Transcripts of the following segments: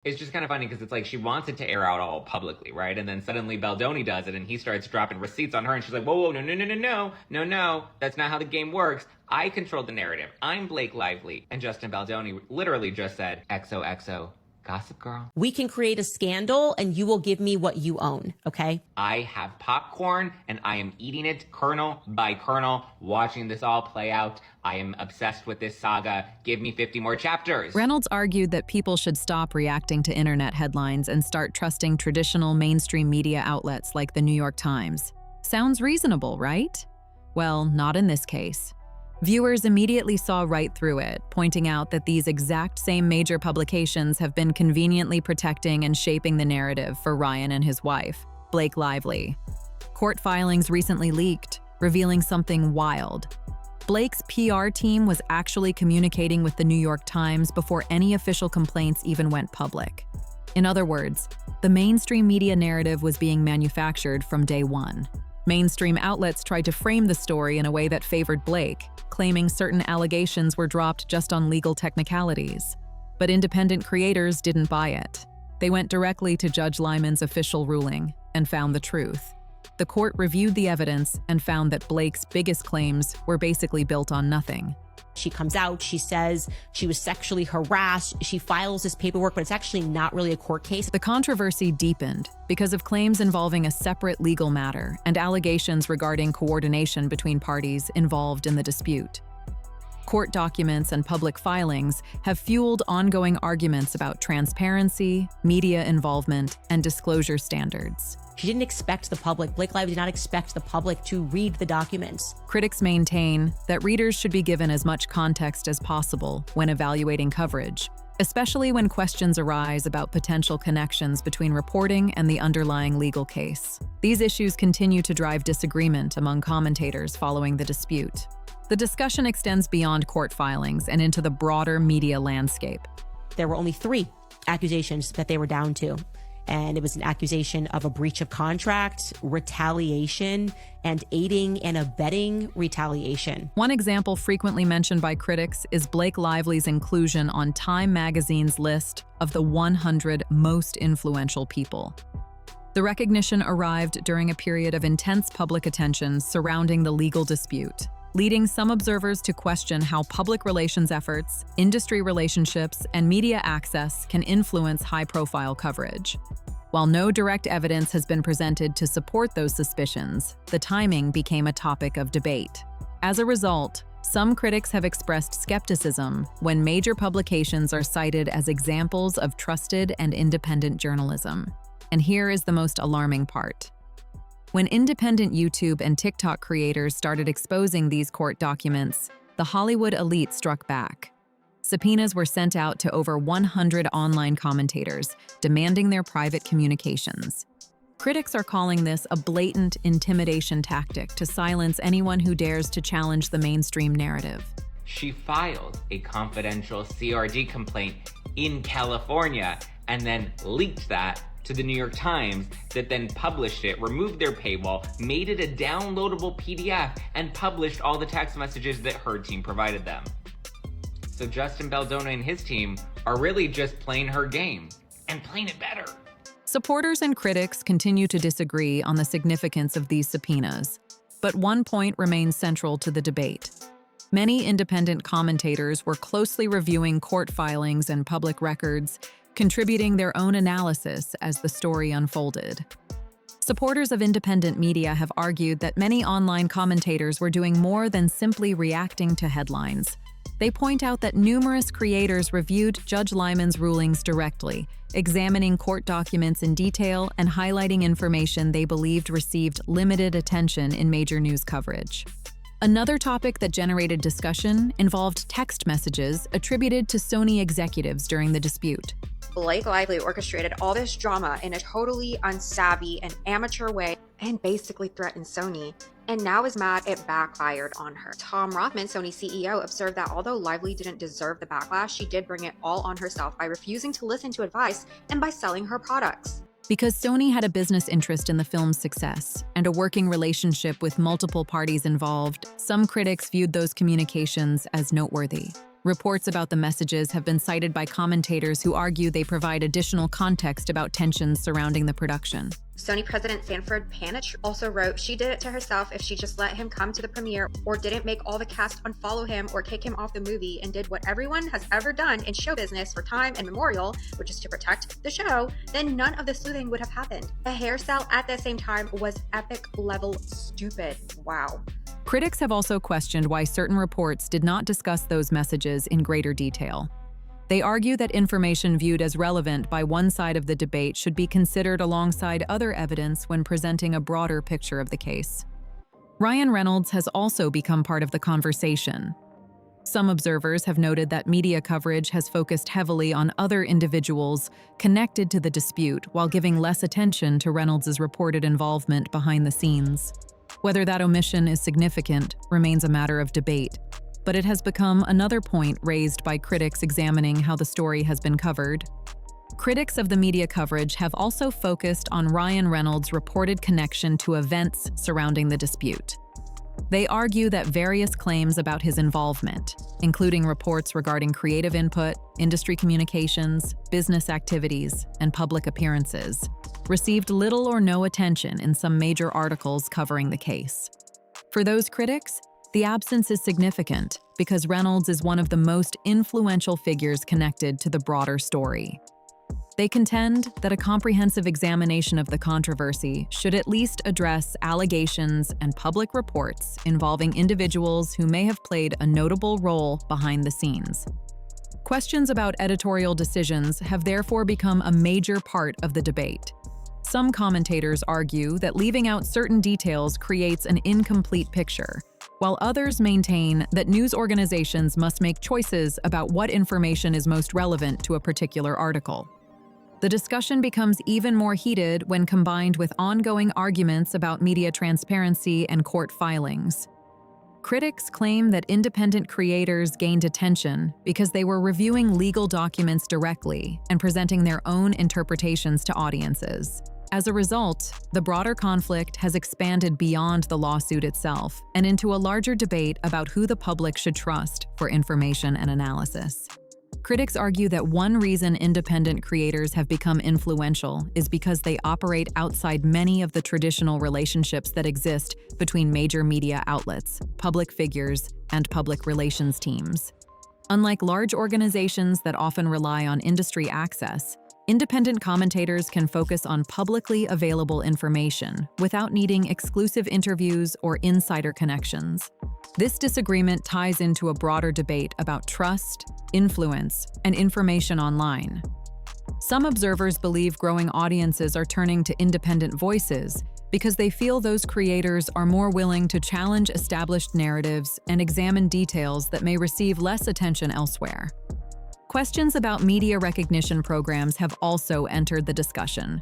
It's just kind of funny because it's like she wants it to air out all publicly, right? And then suddenly Baldoni does it and he starts dropping receipts on her and she's like, whoa, whoa, no, no, no, no, no, no, no. That's not how the game works. I control the narrative. I'm Blake Lively. And Justin Baldoni literally just said, XOXO, Gossip Girl. We can create a scandal and you will give me what you own, okay? I have popcorn and I am eating it kernel by kernel, watching this all play out. I am obsessed with this saga. Give me 50 more chapters. Reynolds argued that people should stop reacting to internet headlines and start trusting traditional mainstream media outlets like the New York Times. Sounds reasonable, right? Well, not in this case. Viewers immediately saw right through it, pointing out that these exact same major publications have been conveniently protecting and shaping the narrative for Ryan and his wife, Blake Lively. Court filings recently leaked, revealing something wild. Blake's PR team was actually communicating with the New York Times before any official complaints even went public. In other words, the mainstream media narrative was being manufactured from day one. Mainstream outlets tried to frame the story in a way that favored Blake, claiming certain allegations were dropped just on legal technicalities. But independent creators didn't buy it. They went directly to Judge Lyman's official ruling and found the truth. The court reviewed the evidence and found that Blake's biggest claims were basically built on nothing. She comes out, she says she was sexually harassed, she files this paperwork, but it's actually not really a court case. The controversy deepened because of claims involving a separate legal matter and allegations regarding coordination between parties involved in the dispute. Court documents and public filings have fueled ongoing arguments about transparency, media involvement, and disclosure standards. She didn't expect the public, Blake Lively did not expect the public to read the documents. Critics maintain that readers should be given as much context as possible when evaluating coverage, especially when questions arise about potential connections between reporting and the underlying legal case. These issues continue to drive disagreement among commentators following the dispute. The discussion extends beyond court filings and into the broader media landscape. There were only 3 accusations that they were down to. And it was an accusation of a breach of contract, retaliation, and aiding and abetting retaliation. One example frequently mentioned by critics is Blake Lively's inclusion on Time magazine's list of the 100 most influential people. The recognition arrived during a period of intense public attention surrounding the legal dispute, leading some observers to question how public relations efforts, industry relationships, and media access can influence high-profile coverage. While no direct evidence has been presented to support those suspicions, the timing became a topic of debate. As a result, some critics have expressed skepticism when major publications are cited as examples of trusted and independent journalism. And here is the most alarming part. When independent YouTube and TikTok creators started exposing these court documents, the Hollywood elite struck back. Subpoenas were sent out to over 100 online commentators, demanding their private communications. Critics are calling this a blatant intimidation tactic to silence anyone who dares to challenge the mainstream narrative. She filed a confidential CRD complaint in California and then leaked that to the New York Times, that then published it, removed their paywall, made it a downloadable PDF, and published all the text messages that her team provided them. So Justin Baldoni and his team are really just playing her game, and playing it better. Supporters and critics continue to disagree on the significance of these subpoenas, but one point remains central to the debate. Many independent commentators were closely reviewing court filings and public records, contributing their own analysis as the story unfolded. Supporters of independent media have argued that many online commentators were doing more than simply reacting to headlines. They point out that numerous creators reviewed Judge Lyman's rulings directly, examining court documents in detail and highlighting information they believed received limited attention in major news coverage. Another topic that generated discussion involved text messages attributed to Sony executives during the dispute. Blake Lively orchestrated all this drama in a totally unsavvy and amateur way and basically threatened Sony, and now is mad it backfired on her. Tom Rothman, Sony CEO, observed that although Lively didn't deserve the backlash, she did bring it all on herself by refusing to listen to advice and by selling her products. Because Sony had a business interest in the film's success and a working relationship with multiple parties involved, some critics viewed those communications as noteworthy. Reports about the messages have been cited by commentators who argue they provide additional context about tensions surrounding the production. Sony president Sanford Panich also wrote she did it to herself if she just let him come to the premiere or didn't make all the cast unfollow him or kick him off the movie and did what everyone has ever done in show business for time and memorial, which is to protect the show, then none of the sleuthing would have happened. The hairstyle at the same time was epic level stupid. Wow. Critics have also questioned why certain reports did not discuss those messages in greater detail. They argue that information viewed as relevant by one side of the debate should be considered alongside other evidence when presenting a broader picture of the case. Ryan Reynolds has also become part of the conversation. Some observers have noted that media coverage has focused heavily on other individuals connected to the dispute while giving less attention to Reynolds' reported involvement behind the scenes. Whether that omission is significant remains a matter of debate, but it has become another point raised by critics examining how the story has been covered. Critics of the media coverage have also focused on Ryan Reynolds' reported connection to events surrounding the dispute. They argue that various claims about his involvement, including reports regarding creative input, industry communications, business activities, and public appearances, received little or no attention in some major articles covering the case. For those critics, the absence is significant because Reynolds is one of the most influential figures connected to the broader story. They contend that a comprehensive examination of the controversy should at least address allegations and public reports involving individuals who may have played a notable role behind the scenes. Questions about editorial decisions have therefore become a major part of the debate. Some commentators argue that leaving out certain details creates an incomplete picture, while others maintain that news organizations must make choices about what information is most relevant to a particular article. The discussion becomes even more heated when combined with ongoing arguments about media transparency and court filings. Critics claim that independent creators gained attention because they were reviewing legal documents directly and presenting their own interpretations to audiences. As a result, the broader conflict has expanded beyond the lawsuit itself and into a larger debate about who the public should trust for information and analysis. Critics argue that one reason independent creators have become influential is because they operate outside many of the traditional relationships that exist between major media outlets, public figures, and public relations teams. Unlike large organizations that often rely on industry access, independent commentators can focus on publicly available information without needing exclusive interviews or insider connections. This disagreement ties into a broader debate about trust, influence, and information online. Some observers believe growing audiences are turning to independent voices because they feel those creators are more willing to challenge established narratives and examine details that may receive less attention elsewhere. Questions about media recognition programs have also entered the discussion.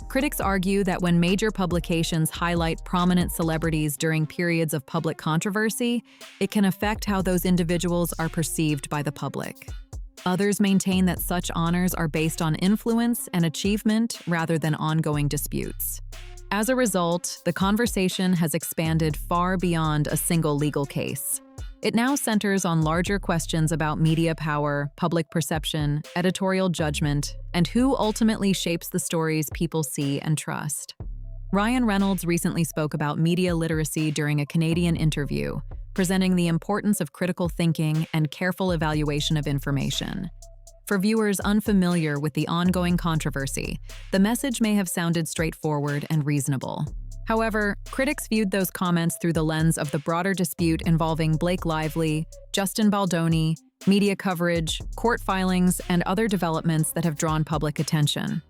Critics argue that when major publications highlight prominent celebrities during periods of public controversy, it can affect how those individuals are perceived by the public. Others maintain that such honors are based on influence and achievement rather than ongoing disputes. As a result, the conversation has expanded far beyond a single legal case. It now centers on larger questions about media power, public perception, editorial judgment, and who ultimately shapes the stories people see and trust. Ryan Reynolds recently spoke about media literacy during a Canadian interview, presenting the importance of critical thinking and careful evaluation of information. For viewers unfamiliar with the ongoing controversy, the message may have sounded straightforward and reasonable. However, critics viewed those comments through the lens of the broader dispute involving Blake Lively, Justin Baldoni, media coverage, court filings, and other developments that have drawn public attention.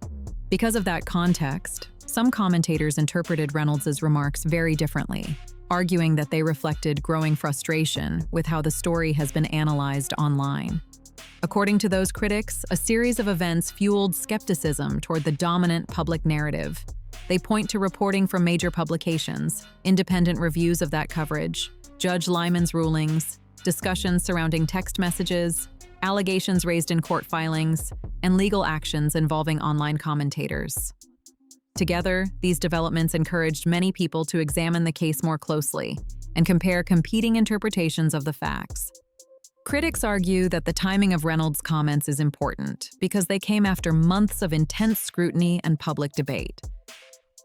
Because of that context, some commentators interpreted Reynolds' remarks very differently, arguing that they reflected growing frustration with how the story has been analyzed online. According to those critics, a series of events fueled skepticism toward the dominant public narrative. They point to reporting from major publications, independent reviews of that coverage, Judge Lyman's rulings, discussions surrounding text messages, allegations raised in court filings, and legal actions involving online commentators. Together, these developments encouraged many people to examine the case more closely and compare competing interpretations of the facts. Critics argue that the timing of Reynolds' comments is important because they came after months of intense scrutiny and public debate.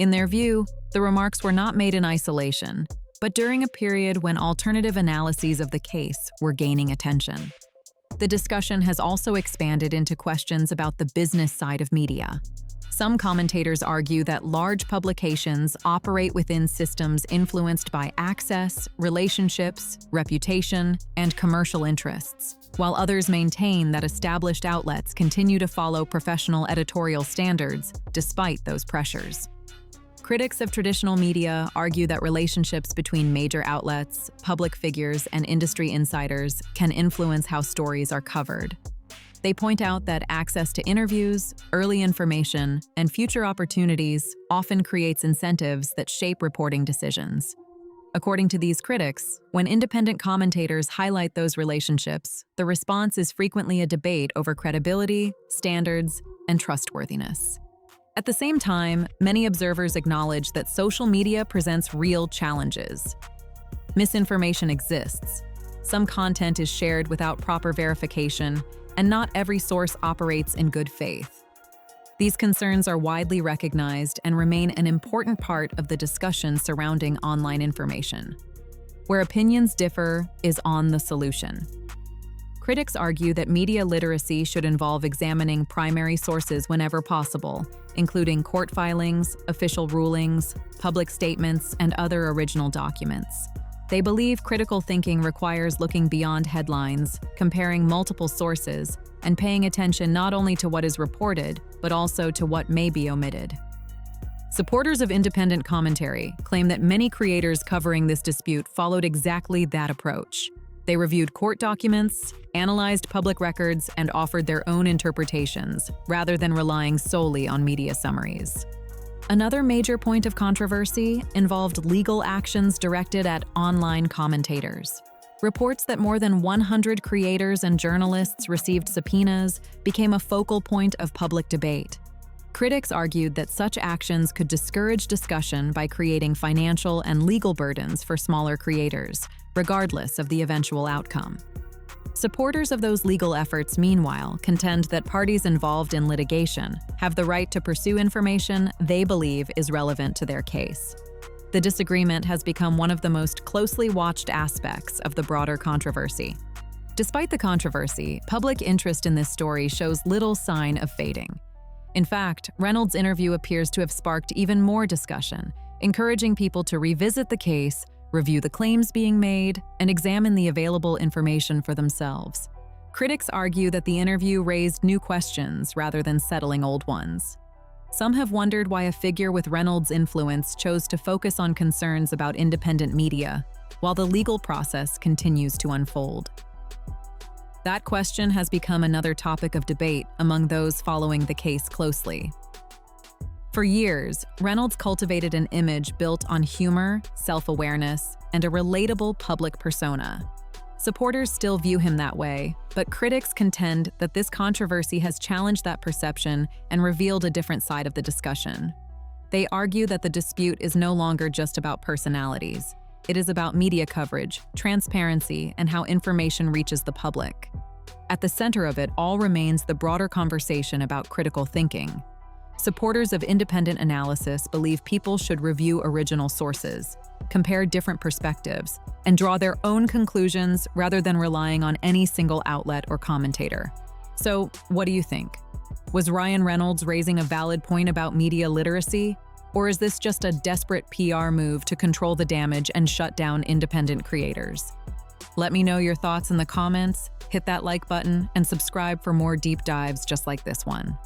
In their view, the remarks were not made in isolation, but during a period when alternative analyses of the case were gaining attention. The discussion has also expanded into questions about the business side of media. Some commentators argue that large publications operate within systems influenced by access, relationships, reputation, and commercial interests, while others maintain that established outlets continue to follow professional editorial standards despite those pressures. Critics of traditional media argue that relationships between major outlets, public figures, and industry insiders can influence how stories are covered. They point out that access to interviews, early information, and future opportunities often creates incentives that shape reporting decisions. According to these critics, when independent commentators highlight those relationships, the response is frequently a debate over credibility, standards, and trustworthiness. At the same time, many observers acknowledge that social media presents real challenges. Misinformation exists. Some content is shared without proper verification, and not every source operates in good faith. These concerns are widely recognized and remain an important part of the discussion surrounding online information. Where opinions differ is on the solution. Critics argue that media literacy should involve examining primary sources whenever possible, including court filings, official rulings, public statements, and other original documents. They believe critical thinking requires looking beyond headlines, comparing multiple sources, and paying attention not only to what is reported, but also to what may be omitted. Supporters of independent commentary claim that many creators covering this dispute followed exactly that approach. They reviewed court documents, analyzed public records, and offered their own interpretations, rather than relying solely on media summaries. Another major point of controversy involved legal actions directed at online commentators. Reports that more than 100 creators and journalists received subpoenas became a focal point of public debate. Critics argued that such actions could discourage discussion by creating financial and legal burdens for smaller creators, regardless of the eventual outcome. Supporters of those legal efforts, meanwhile, contend that parties involved in litigation have the right to pursue information they believe is relevant to their case. The disagreement has become one of the most closely watched aspects of the broader controversy. Despite the controversy, public interest in this story shows little sign of fading. In fact, Reynolds' interview appears to have sparked even more discussion, encouraging people to revisit the case, review the claims being made, and examine the available information for themselves. Critics argue that the interview raised new questions rather than settling old ones. Some have wondered why a figure with Reynolds' influence chose to focus on concerns about independent media, while the legal process continues to unfold. That question has become another topic of debate among those following the case closely. For years, Reynolds cultivated an image built on humor, self-awareness, and a relatable public persona. Supporters still view him that way, but critics contend that this controversy has challenged that perception and revealed a different side of the discussion. They argue that the dispute is no longer just about personalities. It is about media coverage, transparency, and how information reaches the public. At the center of it all remains the broader conversation about critical thinking. Supporters of independent analysis believe people should review original sources, compare different perspectives, and draw their own conclusions rather than relying on any single outlet or commentator. So, what do you think? Was Ryan Reynolds raising a valid point about media literacy? Or is this just a desperate PR move to control the damage and shut down independent creators? Let me know your thoughts in the comments, hit that like button, and subscribe for more deep dives just like this one.